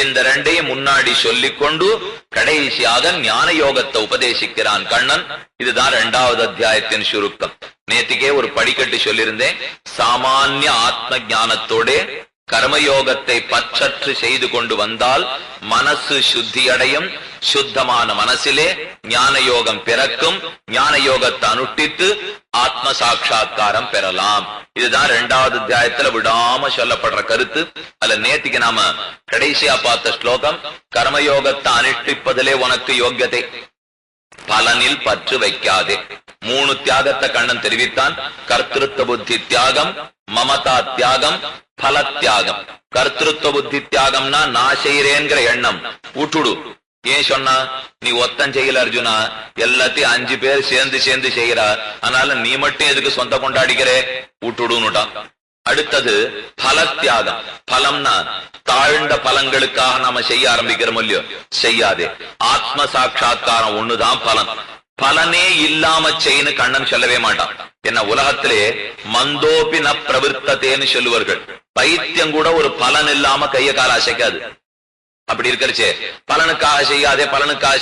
இந்த ரெண்டையும் முன்னாடி சொல்லிக் கொண்டு கடைசியாக ஞான யோகத்தை உபதேசிக்கிறான் கண்ணன். இதுதான் 2வது அத்தியாயத்தின் சுருக்கம். நேத்திக்கே ஒரு படிக்கட்டு சொல்லியிருந்தேன். சாமானிய ஆத்ம ஞானத்தோட கர்மயோகத்தை பற்றற்று செய்து கொண்டு வந்தால் மனசு சுத்தியடையும். சுத்தமான மனசிலே ஞான யோகம் பிறக்கும். ஞான யோகத்தை அனுஷ்டித்து ஆத்ம சாட்சா்காரம் பெறலாம். இதுதான் 2வது அத்தியாயத்துல விடாம சொல்லப்படுற கருத்து. அதுல நேத்திக்கு நாம கடைசியா பார்த்த ஸ்லோகம், கர்மயோகத்தை அனுஷ்டிப்பதிலே உனக்கு யோக்கியதை, பலனில் பற்று வைக்காதே. 3 தியாகத்தை கண்ணன் தெரிவித்தான். கர்த்திருத்த புத்தி தியாகம், மமதா தியாகம், பல தியாகம். கர்த்திருத்த புத்தி தியாகம்னா நான் செய்யறேங்கிற எண்ணம் விட்டுடு. ஏன் சொன்னா, நீ ஒத்தம் செய்யல அர்ஜுனா, எல்லாத்தையும் 5 பேர் சேர்ந்து செய்யறா, அதனால நீ மட்டும் எதுக்கு சொந்த கொண்டாடிக்கிறே, விட்டுடுன்னுட்டான். அடுத்தது பல தியாகம். பலம்னா தாழ்ந்த பலங்களுக்காக நாம செய்ய ஆரம்பிக்கிறோம் இல்லையோ, செய்யாதே. ஆத்ம சாட்சா்காரம் ஒண்ணுதான் பலன். பலனே இல்லாம செய்யு கண்ணன் சொல்லவே மாட்டான். என்ன உலகத்திலே மந்தோபி ந பிரவர்த்ததேன்னு சொல்லுவார்கள். பைத்தியம் கூட ஒரு பலன் இல்லாம கைய கால அசைக்காது. அப்படி இருக்கிறச்சே பலனுக்காக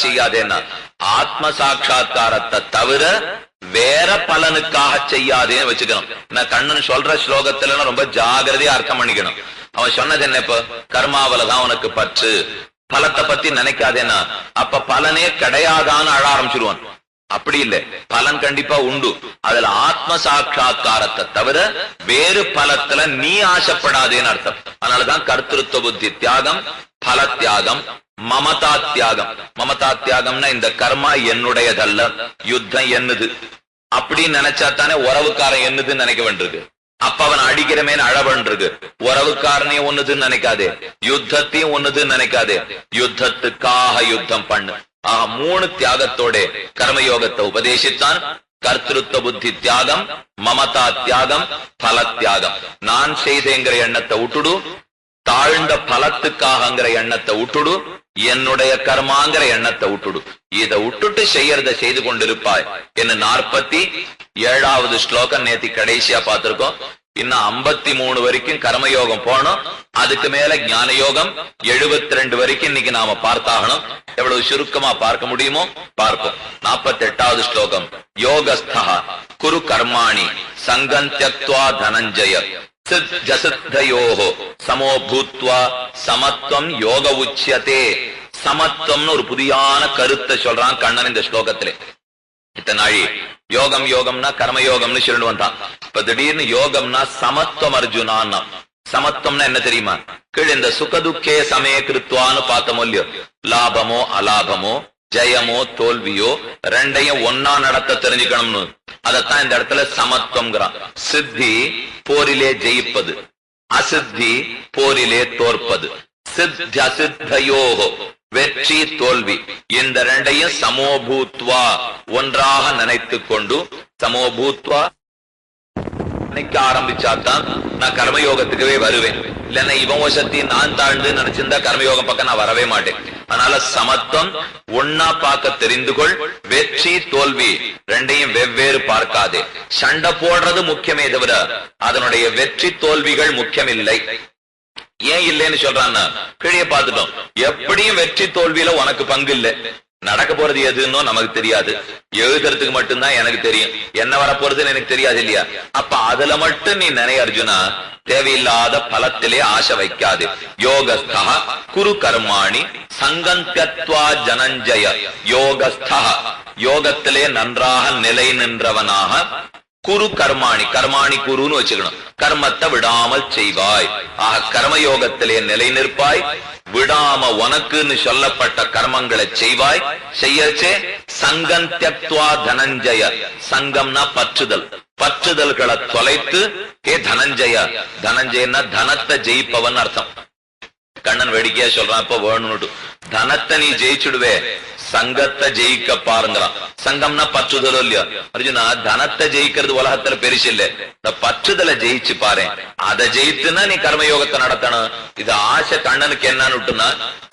செய்யாதேன்னா ஆத்ம சாட்சா்காரத்தை தவிர வேற பலனுக்காக செய்யாதேன்னு வச்சுக்கணும். நான் கண்ணன் சொல்ற ஸ்லோகத்துல ரொம்ப ஜாகிரதையா அர்த்தம் பண்ணிக்கணும். அவன் சொன்னது என்ன, இப்ப கர்மாவிலதான் உனக்கு பற்று, பலத்தை பத்தி நினைக்காதேன்னா அப்ப பலனே கிடையாதான்னு அழ ஆரம்பிச்சிருவான். அப்படி இல்லை, பலன் கண்டிப்பா உண்டு. அதுல ஆத்ம சாட்சா்காரத்தை தவிர வேறு பலத்துல நீ ஆசைப்படாதேன்னு அர்த்தம். அதனாலதான் கர்த்திருத்த புத்தி தியாகம், பல தியாகம், மமதா தியாகம். மமதா தியாகம்னா இந்த கர்மா என்னுடையதல்ல, யுத்தம் என்னது அப்படின்னு நினைச்சா தானே உறவுக்காரன் என்னதுன்னு நினைக்க வேண்டியிருக்கு. அப்ப அவன் அடிக்கிறமே அழவன்றிருக்கு. உறவுக்காரனையும் ஒண்ணுதுன்னு நினைக்காதே, யுத்தத்தையும் ஒண்ணுதுன்னு நினைக்காதே. யுத்தத்துக்காக யுத்தம் பண்ணு. 3 தியாகத்தோட கர்மயோகத்தை உபதேசித்தான். கர்த்திருத்த புத்தி தியாகம், மமதா தியாகம், பல தியாகம். நான் செய்தேங்கிற எண்ணத்தை விட்டுடு, தாழ்ந்த பலத்துக்காகங்கிற எண்ணத்தை விட்டுடு, என்னுடைய கர்மாங்கிற எண்ணத்தை விட்டுடு. இதை விட்டுட்டு செய்யறத செய்து கொண்டிருப்பாய் என்ன. 47வது ஸ்லோகம் நேத்தி கடைசியா பார்த்திருக்கோம். இன்னும் 53 வரைக்கும் கர்மயோகம் போனோம். அதுக்கு மேல ஞான யோகம் 72 வரைக்கும் இன்னைக்கு நாம பார்த்தாகணும். எவ்வளவு சுருக்கமா பார்க்க முடியுமோ பார்ப்போம். 48வது ஸ்லோகம், யோகஸ்தா குரு கர்மாணி சங்கம் த்யக்த்வா தனஞ்சய ஜசித்தயோஹோ சமோ பூத்வா சமத்துவம் யோக உச்சியதே. சமத்துவம்னு ஒரு புதியான கருத்தை சொல்றான் கண்ணன் இந்த ஸ்லோகத்திலே. இத்தனை நாளி யோகம் யோகம்னா கர்மயோகம்னு சொல்லிட்டு வந்தான். இப்ப திடீர்னு யோகம்னா சமத்துவம் அர்ஜுனான்னா. சமத்துவம்னா என்ன தெரியுமா, கீழே இந்த சுகதுக்கே சமய கிருத்வான்னு பார்த்தோமோ இல்லையோ, லாபமோ அலாபமோ ஜெயமோ தோல்வியோ ரெண்டையும் ஒன்னா நடத்த தெரிஞ்சுக்கணும்னு. அதத்தான் இந்த இடத்துல சமத்துவம்ங்கிறான். சித்தி போரிலே ஜெயிப்பது, அசித்தி போரிலே தோற்பது. சித்தி அசித்தயோகோ வெற்றி தோல்வி, இந்த ரெண்டையும் சமோபூத்வா ஒன்றாக நினைத்து கொண்டு, சமோபூத்வா நினைக்க ஆரம்பிச்சாதான் நான் கர்மயோகத்துக்கவே வருவேன். இல்லைன்னா இவன் வசத்தி நான் தாழ்ந்து நினைச்சிருந்தா கர்மயோகம் பக்கம் நான் வரவே மாட்டேன். அதனால சமத்துவம் ஒன்னா பார்க்க தெரிந்து கொள். வெற்றி தோல்வி ரெண்டையும் வெவ்வேறு பார்க்காதே. சண்டை போடுறது முக்கியமே தவிர அதனுடைய வெற்றி தோல்விகள் முக்கியமில்லை. ஏன் இல்லைன்னு சொல்றான்னா, கீழே பார்த்துட்டோம். எப்படியும் வெற்றி தோல்வியில உனக்கு பங்கு இல்லை. நடக்க போறது எதுன்னு நமக்கு தெரியாது, எழுதுறதுக்கு மட்டும்தான் எனக்கு தெரியும். என்ன வர போறதுன்னு எனக்கு தெரியாது இல்லையா. அப்ப அதுல மட்டும் நீ நினைய அர்ஜுனா, தேவையில்லாத பலத்திலே ஆசை வைக்காது. யோகஸ்தா குரு கர்மாணி சங்கத்வா ஜனஞ்சய. யோகஸ்தா யோகத்திலே நன்றாக நிலை நின்றவனாக, குரு கர்மாணி கர்மாணி குருன்னு வச்சுக்கணும். கர்மத்தை விடாமல் செய்வாய். ஆக கர்மயோகத்திலே நிலை நிற்பாய். விடாம உனக்குன்னு சொல்லப்பட்ட கர்மங்களை செய்வாய். செய்யச்சே சங்கம் த்யக்த்வா தனஞ்சய. சங்கம்னா பற்றுதல், பற்றுதல்களை தொலைத்து ஹே தனஞ்சய. தனஞ்சயன்னா தனத்தை ஜெயிப்பவன் அர்த்தம். கண்ணன் வேடிக்கையா சொல்றான், இப்ப வேணும்னு தனத்தை நீ ஜெயிச்சுடுவே, சங்கத்தை ஜெயிக்க பாருங்கிறான். சங்கம்னா பற்றுதலோ இல்லையா அர்ஜுனா, தனத்தை ஜெயிக்கிறது உலகத்துல பெருசு இல்ல, இந்த பற்றுதலை ஜெயிச்சு பாரு. அதை ஜெயித்துனா நீ கர்மயோகத்தை நடத்தணும். இது ஆசை கண்ணனுக்கு என்னன்னு விட்டுனா,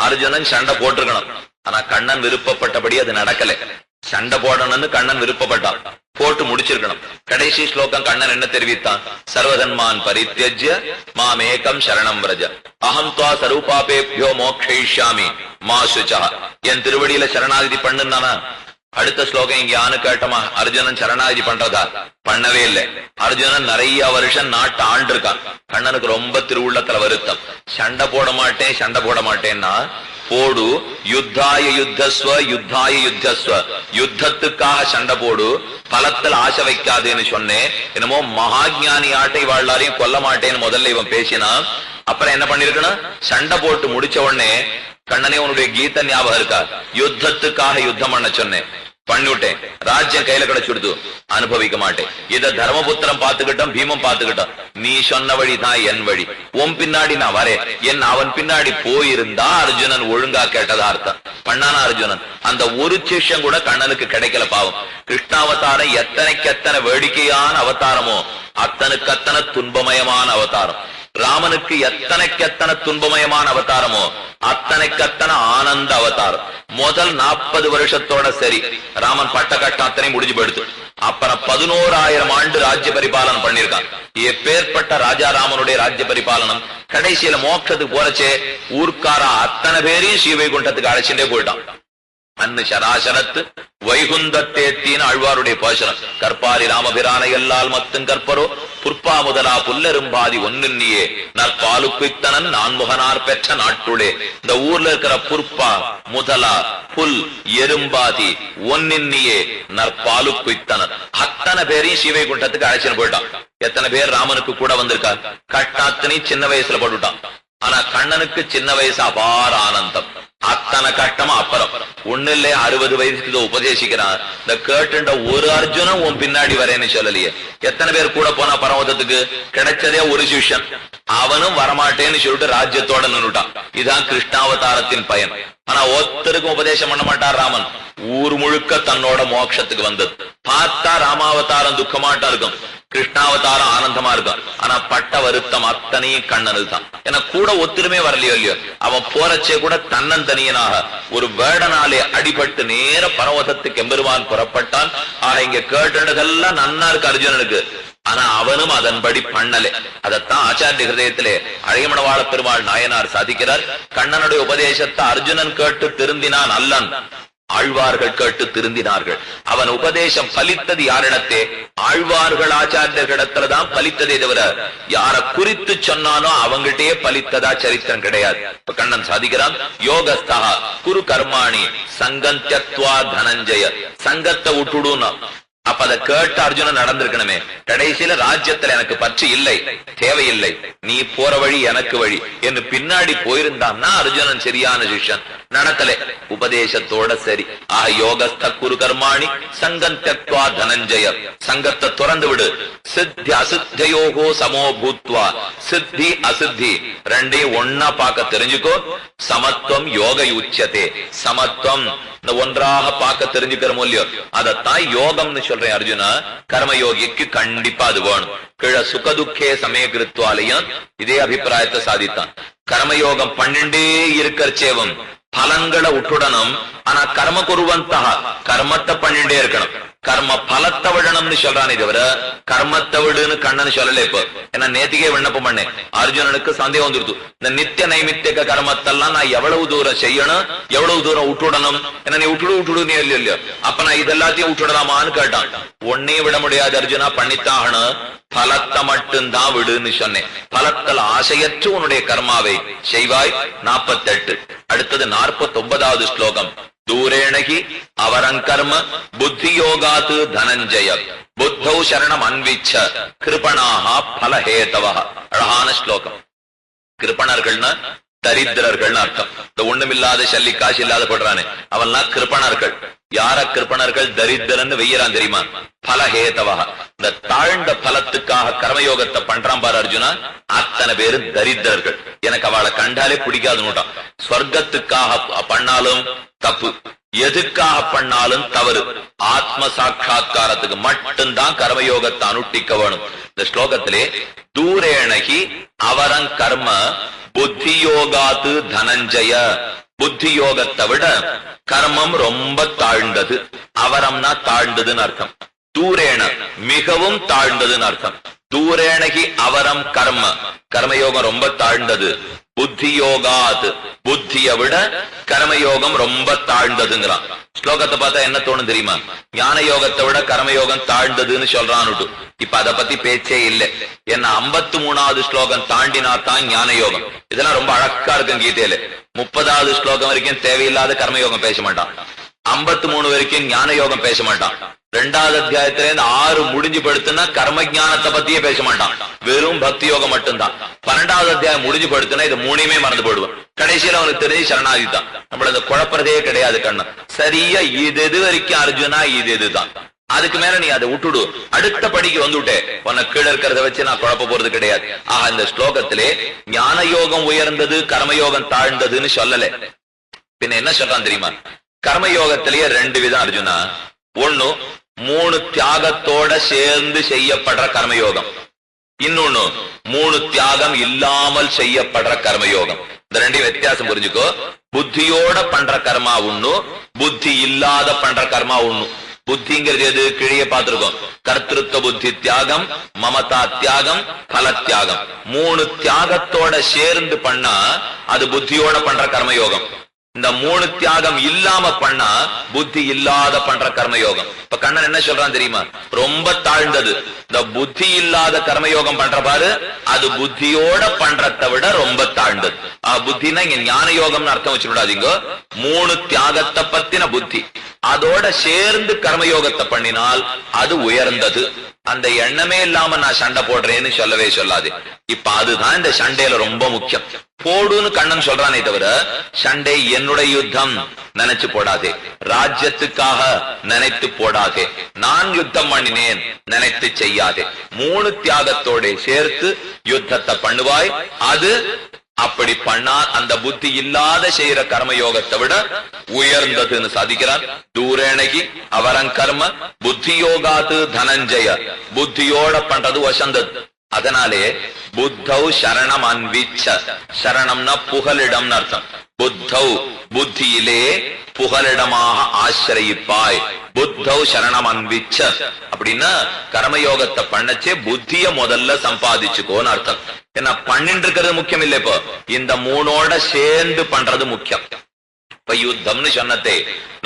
அர்ஜுனன் சண்டை போட்டிருக்கணும். ஆனா கண்ணன் விருப்பப்பட்டபடி அது நடக்கல. சண்டை போடணும்னு கண்ணன் விருப்பப்பட்டான், போட்டு முடிச்சிருக்கணும். கடைசி ஸ்லோகம் கண்ணன் என்ன தெரிவித்தான்? சர்வதன்மான் பரித்யஜ்ய மாமேகம் சரணம் விரஜ அகம் துவா சரூபாபேப்யோ மோக்ஷயிஷ்யாமி மா சுச்சா. என் திருவடியில சரணாகதி பண்ணுனானா? அடுத்த ஸ்லோகம் இங்க யானு கேட்டமா? அர்ஜுனன் சரணாகதி பண்றதா? பண்ணவே இல்லை. அர்ஜுனன் நிறைய வருஷம் நாட்டு ஆண்டு இருக்கான். கண்ணனுக்கு ரொம்ப திருவுள்ளத்துல வருத்தம். சண்டை போட மாட்டேன் சண்டை போட மாட்டேன்னா போடு, யுத்தாய யுத்தஸ்வ யுத்தாய யுத்தஸ்வ, யுத்தத்துக்காக சண்டை போடு, பலத்தில் ஆசை வைக்காதுன்னு சொன்னேன். என்னமோ மகாஜானி ஆட்டை வாழ்லாரையும் கொல்ல மாட்டேன்னு முதல்ல இவன் பேசினா. அப்புறம் என்ன பண்ணிருக்கணும்? சண்டை போட்டு முடிச்ச உடனே கண்ணனே உன்னுடைய கீத ஞாபகம் இருக்கா? யுத்தத்துக்காக யுத்தம் பண்ண சொன்னேன், பண்ணிவிட்டேன், ராஜ்யம் கையில கிடைச்சுடுது, அனுபவிக்க மாட்டேன். இத தர்மபுத்திரம் பாத்துக்கிட்டோம், பீமம் பாத்துக்கிட்டோம். நீ சொன்ன வழிதான் என் வழி, உன் பின்னாடி நான் வரேன். என் அவன் பின்னாடி போயிருந்தா அர்ஜுனன் ஒழுங்கா கேட்டதா அர்த்தம். பண்ணானா அர்ஜுனன்? அந்த ஒரு சிஷ்யம் கூட கண்ணனுக்கு கிடைக்கல பாவம். கிருஷ்ணாவதாரம் எத்தனைக்கு வேடிக்கையான அவதாரமோ அத்தனுக்கு அத்தனை துன்பமயமான அவதாரம். ராமனுக்கு எத்தனைக்கு துன்பமயமான அவதாரமோ அத்தனைக்கு ஆனந்த அவதாரம். முதல் 40 வருஷத்தோட சரி ராமன் பட்ட கட்டம் அத்தனை முடிஞ்சு போயிடுது. அப்புறம் 11,000 ஆண்டு ராஜ்ய பரிபாலனம் பண்ணிருக்கான். எப்பேற்பட்ட ராஜா ராமனுடைய ராஜ்ய பரிபாலனம். கடைசியில மோட்சத்துக்கு போறச்சே ஊர்க்கார அத்தனை பேரையும் ஸ்ரீவைகுண்டத்துக்கு அழைச்சிட்டே போயிட்டான். அன்னு சராசரத்து வைகுந்தத்தேத்தின் ஆழ்வாருடைய பாசனம். கற்பாரி ராமபிரான எல்லால் மத்தும் கற்பரோ புற்பா முதலா புல்லெரும்பாதி ஒன்னியே நற்பாலுக்குத்தனன் நான்முகனார் பெற்ற நாட்டுளே. இந்த ஊர்ல இருக்கிற புற்பா முதலா புல் எறும்பாதி ஒன்னியே நற்பாலுக்குத்தனன் அத்தனை பேரையும் ஸ்ரீவைகுண்டத்துக்கு அழைச்சின்னு போயிட்டான். எத்தனை பேர் ராமனுக்கு கூட வந்திருக்கார்? கட்டாத்தனை சின்ன வயசுல போட்டுட்டான். ஆனா கண்ணனுக்கு சின்ன வயசு அபார ஆனந்தம். அத்தனை கட்டமா அப்புறம் ஒண்ணு இல்ல 60 வயசுக்கு உபதேசிக்கிறான். இந்த கேட்டுண்ட ஒரு அர்ஜுனன் உன் பின்னாடி வரேன்னு சொல்லலையே. எத்தனை பேர் கூட போனா பரமதத்துக்கு? கிடைச்சதே ஒரு சிஷ்யன், அவனும் வரமாட்டேன்னு சொல்லிட்டு ராஜ்யத்தோட நின்றுட்டான். இதுதான் கிருஷ்ணாவதாரத்தின் பயன். ஆனா ஒருத்தருக்கும் உபதேசம் பண்ண மாட்டார் ராமன். ஊர் முழுக்க தன்னோட மோட்சத்துக்கு வந்தது. பார்த்தா ராமாவதாரம் துக்கமாட்டா இருக்கும், கிருஷ்ணாவதாரம் ஆனந்தமா இருக்கும். ஆனா பட்ட வருத்தம் அத்தனையும் கண்ணனு தான். ஏன்னா கூட ஒத்துருமே வரலையோ இல்லையோ, அவன் போறச்சே கூட தன்னந்தனியனாக ஒரு வேடனாலே அடிபட்டு நேர பரவதத்துக்கு எம்பெருமான் புறப்பட்டான். ஆக இங்க கேட்டதெல்லாம் நன்னா இருக்கு அர்ஜுனனுக்கு. ஆனா அவனும் அதன்படி பண்ணலே. அதத்தான் ஆச்சாரிய ஹிருதயத்திலே அழகிமணவாள பெருமாள் நாயனார் சாதிக்கிறார். கண்ணனுடைய உபதேசத்தை அர்ஜுனன் கேட்டு திருந்தினான் அல்லன், ஆழ்வார்கள் கேட்டு திருந்தினார்கள். அவன் உபதேசம் பலித்தது யாரிடத்தே? ஆழ்வார்கள் ஆச்சாரியர்களிடத்துலதான் பலித்ததே தவிர யார குறித்து சொன்னானோ அவங்கள்டே பலித்ததா சரித்திரம் கிடையாது. இப்ப கண்ணன் சாதிக்கிறான், யோகஸ்தா குரு கர்மாணி சங்கத்யத்வா தனஞ்சய. சங்கத்தை விட்டுடுனா அப்ப அதை கேட்டு அர்ஜுனன் நடந்திருக்கணுமே. கடைசியில ராஜ்யத்துல எனக்கு பற்று இல்லை, தேவையில்லை, நீ போற வழி எனக்கு வழி என்று பின்னாடி போயிருந்தான்னா அர்ஜுனன் சரியான சிஷ்யன். நடக்கலே, உபதேசத்தோட சரி. யோகஸ்த குரு கர்மாணி சங்கம் தத்வா தனஞ்சய. சங்கத்தை துறந்து விடு. சித்தி அசித்தியோகோ சமோ பூத்வா. சித்தி அசித்தி ரெண்டையும் ஒன்னா பார்க்க தெரிஞ்சுக்கோ. சமத்துவம் யோக உச்சதே. சமத்துவம் இந்த ஒன்றாக பார்க்க தெரிஞ்சுக்கிற மூலியோ அதத்தான் யோகம்னு சொல்றேன் அர்ஜுனா. கர்மயோகிக்கு கண்டிப்பா அது வேணும். கிழ சுகதுக்கே சமயகிருத்வாலயம் இதே அபிப்பிராயத்தை சாதித்தான். கர்மயோகம் பண்ணிண்டே இருக்கிறச்சேவம் பலன்களை விட்டுடணும். ஆனா கர்ம குருவந்தா கர்மத்தை பண்ணிண்டே இருக்கணும். கர்ம பலத்தை விடணும்னு சொல்றானே தவிர கர்மத்தை விடுன்னு கண்ணன்னு சொல்லல. இப்போ ஏன்னா நேத்திக்கே விண்ணப்பம் பண்ணேன், அர்ஜுனனுக்கு சந்தேகம் வந்துருது. இந்த நித்திய நைமித்திக கர்மத்தெல்லாம் நான் எவ்வளவு தூரம் செய்யணும், எவ்வளவு தூரம் விட்டுடணும். ஏன்னா நீ விட்டுடுன்னு இல்லையோ, அப்ப நான் இதெல்லாத்தையும் விட்டுடலாமான்னு கேட்டான். ஒன்னையும் விட முடியாது அர்ஜுனா, பண்ணித்தாகணும். பலத்தை மட்டும்தான் விடுன்னு சொன்னேன். பலத்தில் ஆசையற்று உன்னுடைய கர்மாவை செய்வாய். 48. அடுத்தது 49வது ஸ்லோகம். தூரேணகி அவரங்கர்ம புத்தி யோகாத்து தனஞ்சய புத்தௌ சரணம் அன்விச்ச கிருபணாஹா பலஹேதவஹ. அழகான ஸ்லோகம். கிருபணர்கள்னா தரித்திரர்கள்னு அர்த்தம். இந்த ஒண்ணுமில்லாத சல்லி காசு இல்லாத போடுறானே அவன்லாம் கிருபணர்கள். யார கிருபணர்கள்? தரித்திரன்னு வெய்யறான் தெரியுமா? பலஹேதவஹ. இந்த தாழ்ந்த பலத்துக்காக கர்மயோகத்தை பண்றான் பாரு அர்ஜுனா, அத்தனை பேரு தரித்திரர்கள். எனக்கு அவளை கண்டாலே பிடிக்காதுன்னுட்டான். சொர்க்கத்துக்காக பண்ணாலும் தப்பு, எதுக்காக பண்ணாலும் தவறு. ஆத்ம சாட்சா்காரத்துக்கு மட்டும்தான் கர்மயோகத்தை அனுஷ்டிக்க வேணும். இந்த ஸ்லோகத்திலே தூரேணகி அவரங் கர்ம புத்தியோகாத்து தனஞ்சய, புத்தி யோகத்தை விட கர்மம் ரொம்ப தாழ்ந்தது. அவரம்னா தாழ்ந்ததுன்னு அர்த்தம். தூரேண மிகவும் தாழ்ந்ததுன்னு அர்த்தம். தூரேணகி அவரம் கர்ம, கர்மயோகம் ரொம்ப தாழ்ந்தது. புத்தியோகாத், புத்தியை விட கர்மயோகம் ரொம்ப தாழ்ந்ததுங்கிறான். ஸ்லோகத்தை பார்த்தா என்ன தோணும் தெரியுமா? ஞான யோகத்தை விட கர்மயோகம் தாழ்ந்ததுன்னு சொல்றான்னு. இப்ப அதை பத்தி பேச்சே இல்லை. என்ன 53வது ஸ்லோகம் தாண்டினா தான் ஞான யோகம். இதெல்லாம் ரொம்ப அழகா இருக்கும் கீதையில. 30வது ஸ்லோகம் வரைக்கும் தேவையில்லாத கர்மயோகம் பேச மாட்டான். 53 வரைக்கும் ஞான யோகம் பேச மாட்டான். 2வது அத்தியாயத்திலே 6 முடிஞ்சு படுத்துனா கர்ம ஞானத்தை பத்தியே பேச மாட்டான். வெறும் பக்தி யோகம் மட்டும்தான். 12வது அத்தியாயம் முடிஞ்சு படுத்துனா இது 3மே மறந்து போடுவான். கடைசியில அவனுக்கு தெரிஞ்சு சரணாகதி தான். நம்மள இந்த குழப்பறதே கிடையாது கண்ணன். சரியா இது எது வரைக்கும் அர்ஜுனா இது இதுதான். அதுக்கு மேல நீ அதை விட்டுடு. அடுத்த படிக்கு வந்துட்டே உன்னை கீழே இருக்கிறத வச்சு நான் குழப்ப போறது கிடையாது. ஆஹ், இந்த ஸ்லோகத்திலே ஞான யோகம் உயர்ந்தது கர்மயோகம் தாழ்ந்ததுன்னு சொல்லல. பின்ன என்ன சொல்றான் தெரியுமா? கர்மயோகத்திலேயே 2 விதம் அர்ஜுனா. ஒண்ணு 3 தியாகத்தோட சேர்ந்து செய்யப்படுற கர்மயோகம். இன்னொன்னு 3 தியாகம் இல்லாமல் செய்யப்படுற கர்மயோகம். இந்த 2 வித்தியாசம் புரிஞ்சுக்கோ. புத்தியோட பண்ற கர்மா ஒண்ணு, புத்தி இல்லாத பண்ற கர்மா ஒண்ணு. புத்திங்கிறது எது? கீழே பார்த்திருக்கோம். கர்த்திருத்த புத்தி தியாகம், மமதா தியாகம், பல தியாகம். 3 தியாகத்தோட சேர்ந்து பண்ணா அது புத்தியோட பண்ற கர்மயோகம். இந்த 3 தியாகம் இல்லாம பண்ணா புத்தி இல்லாத பண்ற கர்மயோகம். இப்ப கண்ணன் என்ன சொல்றான் தெரியுமா? ரொம்ப தாழ்ந்தது. இந்த புத்தி இல்லாத கர்மயோகம் பண்ற பாரு, அது புத்தியோட பண்றதை விட ரொம்ப தாழ்ந்தது. புத்தினா இங்க ஞான யோகம்னு அர்த்தம் வச்சுடாதீங்க. 3 தியாகத்தை பத்தின புத்தி அதோட சேர்ந்து கர்மயோகத்தை பண்ணினால் அது உயர்ந்தது. அந்த எண்ணமே இல்லாம நான் சண்டை போடுறேன்னு சொல்லவே சொல்லாது. இப்ப அதுதான் இந்த சண்டையில ரொம்ப முக்கியம். போடுன்னு கண்ணன் சொல்றானே தவிர சண்டை என்னுடைய யுத்தம் நினைச்சு போடாதே, ராஜ்யத்துக்காக நினைத்து போடாதே, நான் யுத்தம் பண்ணினேன் நினைத்து செய்யாதே. 3 தியாகத்தோட சேர்த்து யுத்தத்தை பண்ணுவாய். அது அப்படி பண்ணா அந்த புத்தி இல்லாத செய்யற கர்மயோகத்தை விட உயர்ந்ததுன்னு சாதிக்கிறார். தூரேணகி அவரங் கர்ம புத்தியோகாத்து தனஞ்சய, புத்தியோட பண்றது வசந்தது. அதனாலே புத்தௌ சரணம் அன்விச்ச, சரணம்னா புகலிடம் அர்த்தம். புத்தௌ புத்தியிலே புகலிடமாக ஆசிரியிப்பாய். புத்தௌ சரணம் அன்விச்ச அப்படின்னா கர்மயோகத்தை பண்ணச்சே புத்திய முதல்ல சம்பாதிச்சுக்கோன்னு அர்த்தம். ஏன்னா பண்ணிட்டு இருக்கிறது முக்கியம் இல்லை. இப்போ இந்த 3ஓட சேர்ந்து பண்றது முக்கியம். இப்ப யுத்தம்னு சொன்னதே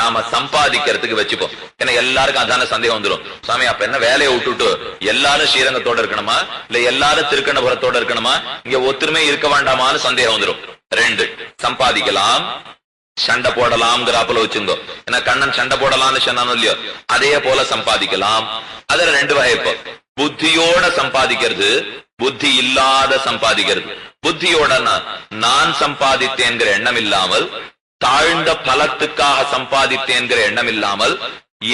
நாம சம்பாதிக்கிறதுக்கு வச்சுப்போம். ஏன்னா எல்லாருக்கும் அதான சந்தேகம் வந்துடும். சாமி அப்ப என்ன வேலையை விட்டுட்டு எல்லாரும் ஸ்ரீரங்கத்தோட இருக்கணுமா, இல்ல எல்லாரும் திருக்கண்ணபுரத்தோட இருக்கணுமா, இங்க ஒத்துருமே இருக்க வேண்டாமான்னு சந்தேகம் வந்துடும். 2 சம்பாதிக்கலாம், சண்டை போடலாம்ங்கிறாப்புல வச்சுங்கோ. ஏன்னா கண்ணன் சண்டை போடலாம்னு சொன்னானோ இல்லையோ, அதே போல சம்பாதிக்கலாம். அதுல 2 வகை. இப்போ புத்தியோட சம்பாதிக்கிறது, புத்தி இல்லாத சம்பாதிக்கிறது. புத்தியோட நான் சம்பாதித்தேங்கிற எண்ணம் இல்லாமல், தாழ்ந்த பலத்துக்காக சம்பாதித்தேங்கிற எண்ணம் இல்லாமல்,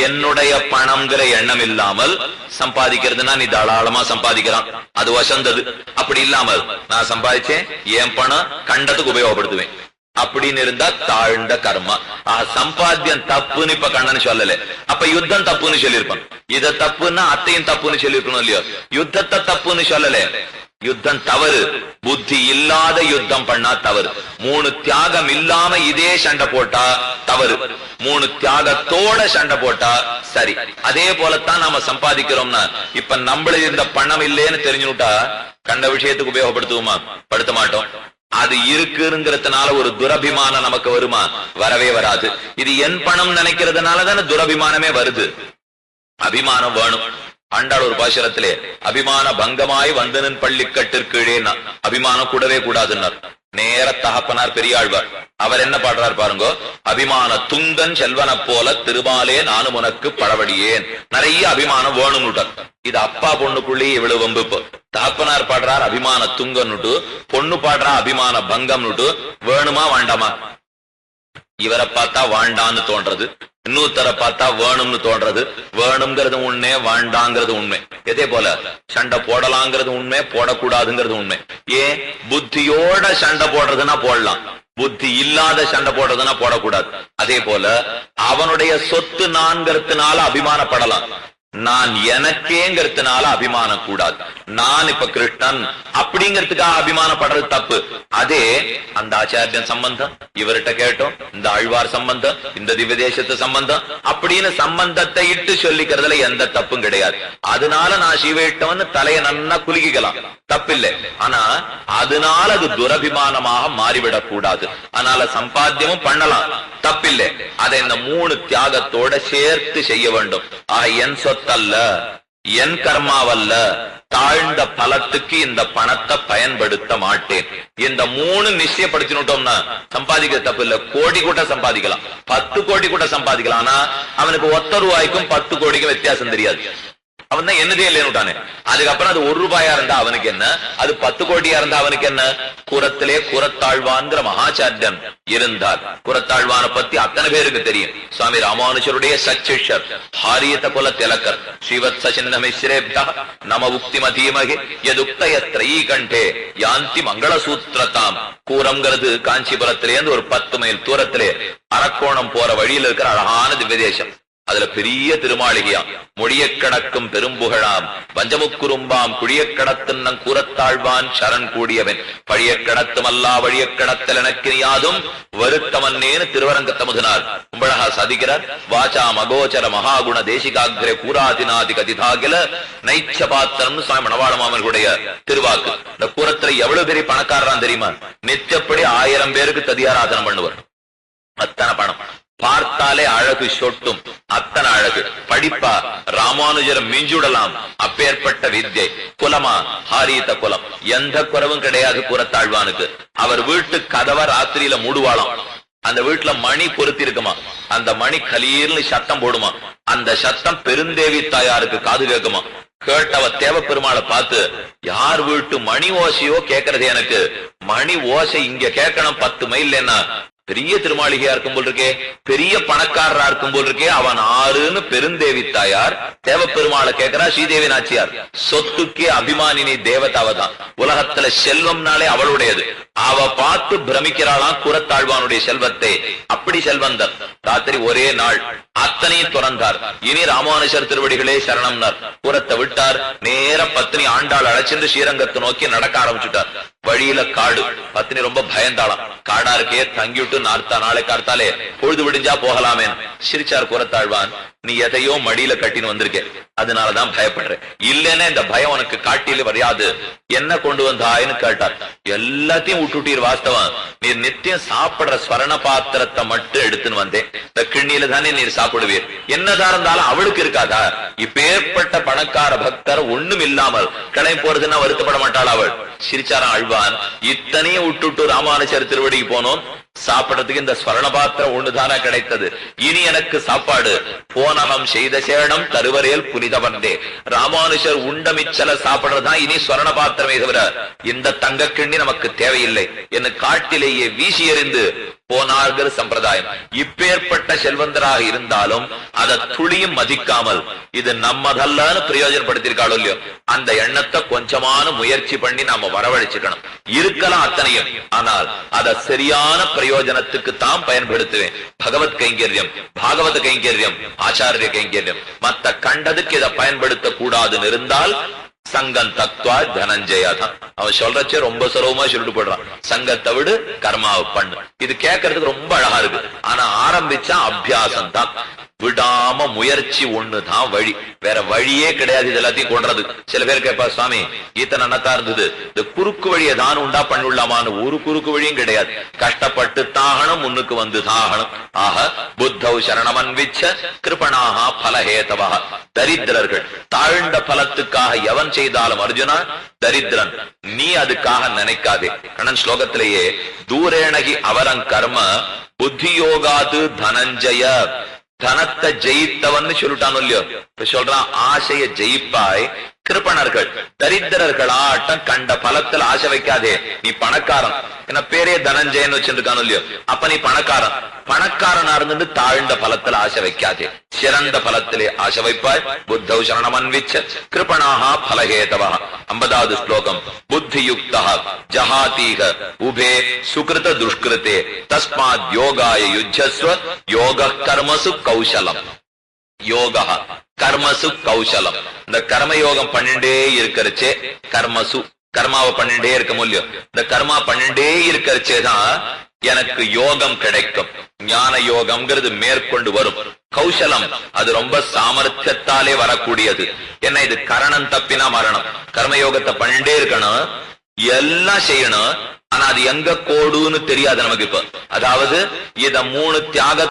என்னுடைய பணம்ங்கிற எண்ணம் இல்லாமல் சம்பாதிக்கிறதுனா நீ தாராளமா சம்பாதிக்கிறான், அது வசந்தது. அப்படி இல்லாமல் நான் சம்பாதிச்சேன், என் பணம் கண்டத்துக்கு உபயோகப்படுத்துவேன் அப்படின்னு இருந்தா தாழ்ந்த கர்மா. சம்பாத்தியம் தப்புன்னு இப்ப கண்ணன் சொல்லல. அப்ப யுத்தம் தப்புன்னு சொல்லியிருப்பான். இத தப்புன்னா அத்தையும் தப்புன்னு சொல்லிருக்கணும் இல்லையோ. யுத்தத்தை தப்புன்னு சொல்லல. யுத்தம் தவறு, புத்தி இல்லாத யுத்தம் பண்ணா தவறு. 3 தியாகம் இல்லாம இதே சண்டை போட்டா தவறு. 3 தியாகத்தோட சண்டை போட்டா சரி. அதே போலத்தான் நாம சம்பாதிக்கிறோம்னா, இப்ப நம்மளுக்கு இந்த பணம் இல்லைன்னு தெரிஞ்சுட்டா கண்ட விஷயத்துக்கு உபயோகப்படுத்துவோமா? படுத்த மாட்டோம். அது இருக்குங்கிறதுனால ஒரு துரபிமானம் நமக்கு வருமா? வரவே வராது. இது என் பணம் நினைக்கிறதுனால தானே துரபிமானமே வருது. அபிமானம் வேணும். ஆண்டாள் ஒரு பாசுரத்திலே அபிமான பங்கமாய் வந்தனன் பள்ளிக்கட்டிற்கீழேன்னா அபிமானம் கூடவே கூடாதுன்னார். நேர தகப்பனார் பெரியாழ்வார் அவர் என்ன பாடுறார் பாருங்க. அபிமான துங்கன் செல்வன போல திருமாலே நானும் உனக்கு பழவடியேன். நிறைய அபிமானம் வேணும்னுட்டார். இது அப்பா பொண்ணுக்குள்ளேயே இவ்வளவு வம்பு. தகப்பனார் பாடுறார் அபிமான துங்கன்னுட்டு, பொண்ணு பாடுறா அபிமான பங்கம்னுட்டு. வேணுமா வேண்டாமா? இவரை பார்த்தா வாண்டான்னு தோன்றது, இன்னொருத்தரை பார்த்தா வேணும்னு தோன்றது. வேணுங்கிறது உண்மை, வாண்டாங்கிறது உண்மை. இதே போல சண்டை போடலாங்கிறது உண்மை, போடக்கூடாதுங்கிறது உண்மை. ஏன்? புத்தியோட சண்டை போடுறதுன்னா போடலாம், புத்தி இல்லாத சண்டை போடுறதுன்னா போடக்கூடாது. அதே போல அவனுடைய சொத்து நான்கிறதுனால அபிமானப்படலாம், நான் எனக்கேங்கிறதுனால அபிமானம் கூடாது. நான் இப்ப கிருஷ்ணன் அப்படிங்கிறதுக்காக அபிமானப்படுறது தப்பு. அதே அந்த ஆச்சாரியன் சம்பந்தம், இவர்கிட்ட கேட்டோம், இந்த ஆழ்வார் சம்பந்தம், இந்த திவ்ய தேசத்து சம்பந்தம் அப்படின்னு சம்பந்தத்தை இட்டு சொல்லிக்கிறதுல எந்த தப்பும் கிடையாது. அதனால நான் சிவயிட்டவன் தலையை நன்னா குலுக்கிக்கலாம், தப்பில்லை. ஆனா அதனால அது துரபிமானமாக மாறிவிடக் கூடாது. அதனால சம்பாத்தியமும் பண்ணலாம், தப்பில்லை. அதை இந்த 3 தியாகத்தோட சேர்த்து செய்ய வேண்டும். என் சொத்தல்ல, என் கர்மாவல்ல, தாழ்ந்த பலத்துக்கு இந்த பணத்தை பயன்படுத்த மாட்டேன். இந்த 3 நிச்சயப்படுத்தினோம்னா சம்பாதிக்க தப்பு இல்ல. கோடி கூட சம்பாதிக்கலாம், 10 கோடி கூட சம்பாதிக்கலாம். ஆனா அவனுக்கு 1 ரூபாய்க்கும் 10 கோடிக்கும் வித்தியாசம் தெரியாது. அவன் தான் என்னதே இல்லைன்னு. அதுக்கப்புறம் அது 1 ரூபாயா இருந்தா அவனுக்கு என்ன, அது 10 கோடியா இருந்தா அவனுக்கு என்ன? குரத்திலே குரத்தாழ்வான்கிற மகாச்சாரியன் இருந்தார். குரத்தாழ்வான பத்தி அத்தனை பேருக்கு தெரியும். சுவாமி ராமானுஜருடைய சச்சிஷ்யர் ஹாரியத குல திலக்கர் ஸ்ரீவத்ஸ சின்ன மிஸ்ரேப்தா நம உக்தி மதீமகே யதுக்தயஸ்திரயீ கண்டே யாந்தி மங்கள சூத்திரதாம். கூரம்ங்கிறது காஞ்சிபுரத்திலேருந்து ஒரு 10 மைல் தூரத்திலே அரக்கோணம் போற வழியில் இருக்கிற அழகான திவ்யதேசம். அதுல பெரிய திருமாளிகையாம், மொழிய கடக்கும் பெரும்புகழாம் வஞ்சமுக்குறும்பாம் குழிய கடத்துன்னம் கூறத்தாழ்வான் சரண் கூடியவன் பழிய கடத்துமல்லா வழிய கடத்தல் எனக்கு யாதும் வருத்தமன்னேன்னு திருவரங்கத்தமுதனார் கும்பழகா சாதிக்கிறார். வாச்சா மகோச்சர மகாகுண தேசிகாகிரே கூராதிநாதி கதிதாகில நைச்ச பாத்திரம் சுவாமி மணவாள மாமனுடைய திருவாக்கு. இந்த கூரத்துல எவ்வளவு பெரிய பணக்காரரான் தெரியுமா? நிச்சயப்படி 1000 பேருக்கு ததியாராதனம் பண்ணுவார். அத்தனை பணம், பார்த்தாலே அழகு சொட்டும், அத்தனை அழகு. படிப்பா ராமானுஜரம் மிஞ்சுடலாம், அப்பேற்பட்ட வித்யை. குலமா ஹாரீத குலம், எந்த குறவும் கிடையாது கூறத்தாழ்வானுக்கு. அவர் வீட்டு கதவை ராத்திரியில மூடுவாளாம். அந்த வீட்டுல மணி பொருத்தி இருக்குமா, அந்த மணி கலீர்னு சத்தம் போடுமா. அந்த சத்தம் பெருந்தேவி தாயாருக்கு காது கேட்குமா. கேட்டவ தேவ பெருமாளை பார்த்து, யார் வீட்டு மணி ஓசையோ கேட்கறது, எனக்கு மணி ஓசை இங்க கேட்கணும் 10 மைல். என்ன பெரிய திருமாளிகையா இருக்கும் போல் இருக்கே, பெரிய பணக்காரரா இருக்கும் போல் இருக்கே. அவன் ஆறுன்னு பெருந்தேவி தாயார் தேவ பெருமாளை கேட்கிறா. ஸ்ரீதேவி நாச்சியார் சொத்துக்கே அபிமானினி தேவதாவதான். உலகத்துல செல்வம்னாலே அவளுடையது. அவ பார்த்து பிரமிக்கிறாளாம் குரத்தாழ்வானுடைய செல்வத்தை. அப்படி செல்வந்தர். ராத்திரி ஒரே நாள் அத்தனையும் துறந்தார். இனி ராமானுஜர் திருவடிகளே சரணம்னார். புறத்தை விட்டார். நேர பத்னி ஆண்டாள் அழைச்சிட்டு ஸ்ரீரங்கத்தை நோக்கி நடக்க ஆரம்பிச்சுட்டார். வழியில காடு. பத்னி ரொம்ப பயந்தாளாம். காடா இருக்கே, தங்கிவிட்டு நாளை கார்த்தாலே பொழுது விடிஞ்சா போகலாமே. சிரிச்சார் குரத்தாழ்வான், நீ எதையோ மடியில கட்டின்னு வந்திருக்க, அதனாலதான் பயப்படுற. இல்லைன்னா இந்த பயம் உனக்கு காட்டில வரையாது. என்ன கொண்டு வந்தாயின்னு கேட்டார். எல்லாத்தையும் விட்டுட்டீர். வாஸ்தவம், நீர் நித்தியம் சாப்பிடுற ஸ்வரண பாத்திரத்தை மட்டும் எடுத்துன்னு வந்தேன். இந்த கிண்ணியில தானே நீர் சாப்பிடுவீர். என்னதான் இருந்தாலும் அவளுக்கு இருக்காதா? இப்பேற்பட்ட பணக்கார பக்தர் ஒண்ணும் இல்லாமல் கிளம்பி போறதுன்னா வருத்தப்பட மாட்டாள் அவள். சிரிச்சாராம் ஆழ்வான். இத்தனையும் விட்டுட்டு ராமானுஜர் திருவடிக்கு போனோம். சாப்பிடறதுக்கு இந்த ஸ்வரண பாத்திரம் ஒண்ணுதானா கிடைத்தது. இனி எனக்கு சாப்பாடு போனகம் செய்த சேடம் தருவரேல் புனித வந்தே. ராமானுஜர் உண்டமிச்சல சாப்பிடுறதுதான் இனி ஸ்வரண பாத்திரமே தவிர இந்த தங்க கிண்ணி நமக்கு தேவையில்லை என்று காட்டிலேயே வீசி எறிந்து போனார்கள் சம்பிரதாயம். இப்பேற்பட்ட செல்வந்தராக இருந்தாலும் அதை துளியும் மதிக்காமல் இது நம்மதல்லன்னு பிரயோஜனப்படுத்திருக்காளோ இல்லையோ, அந்த எண்ணத்தை கொஞ்சமான முயற்சி பண்ணி நாம வரவழைச்சுக்கணும். இருக்கலாம் அத்தனையும், ஆனால் அதை சரியான பிரயோஜனத்துக்கு தான் பயன்படுத்துவேன். பகவத் கைங்கரியம், பாகவத கைங்கரியம், ஆச்சாரிய கைங்கரியம். மத்த கண்டதுக்கு இதை பயன்படுத்த கூடாதுன்னு இருந்தால் சங்கம் தத்வா தனஞ்சயா தான். அவன் சொல்றச்சே ரொம்ப சுலபமா சொல்லிட்டு போடுறான். சங்கத்தை விடு, கர்மாவை பண்ணு. இது கேட்கறதுக்கு ரொம்ப அழகா இருக்கு. ஆனா ஆரம்பிச்சா அபியாசம் தான். விடாம முயற்சி ஒண்ணுதான் வழி, வேற வழியே கிடையாது. இது எல்லாத்தையும் கொண்டது. சில பேர் கேட்பா, சுவாமி கீதை நன்னதா இருந்தது, இந்த குறுக்கு வழியை தான் உண்டா பண்ணிடலாமான்னு. ஒரு குறுக்கு வழியும் கிடையாது. கஷ்டப்பட்டு தாகணும், முன்னுக்கு வந்து தாகணும். ஆக புத்தௌ சரணமன்விச்ச கிருபணாகா பலஹேதவா. தரித்திரர்கள் தாழ்ந்த பலத்துக்காக எவன் செய்தாலும் அர்ஜுனா தரித்திரன். நீ அதுக்காக நினைக்காதே. கண்ணன் ஸ்லோகத்திலேயே தூரேணகி அவரங் கர்ம புத்தியோகாது தனஞ்சய. தனத்தை ஜெயித்தவன் சொல்லிட்டான் இல்லையோ. இப்ப சொல்றான், ஆசைய ஜெயிப்பாய், கிருபணர்கள் தரித்திரர்களாட்டம் கண்ட பலத்தில் ஆசை வைக்காதே. நீ பணக்காரன், என்ன பேரே தனஞ்சயன் வச்சிருக்கானோ இல்லையோ, அப்ப நீ பணக்காரன். பணக்காரனா இருந்து தாழ்ந்த பலத்தில் ஆசை வைக்காதே, சிறந்த பலத்திலே ஆசை வைப்பாய். புத்தௌ சரணமன்விச்ச கிருபணாஹா பலஹேதவஹ. 50வது ஸ்லோகம். புத்தியுக்தஹ ஜஹாதீஹ உபே சுகிருத துஷ்கிருதே தஸ்மாத் யோகாய யுஜ்ஜஸ்வ யோகः கர்மசு கௌசலம். யோகா கர்மசு கௌசலம். இந்த கர்மயோகம் பண்ணிட்டே இருக்கிறச்சே, கர்மசு கர்மாவை பண்ணிட்டே இருக்க முடியும். இந்த கர்மா பண்ணிட்டே இருக்கிறச்சேதான் எனக்கு யோகம் கிடைக்கும். ஞான யோகம்ங்கிறது மேற்கொண்டு வரும். கௌசலம் அது ரொம்ப சாமர்த்தியத்தாலே வரக்கூடியது. என்ன, இது கரணம் தப்பினா மரணம். கர்மயோகத்தை பண்ணிட்டே இருக்கணும், எல்லாம் செய்யணும். ஆனா அது எங்க கோடுன்னு தெரியாது நமக்கு. இப்ப அதாவது இத 3 தியாக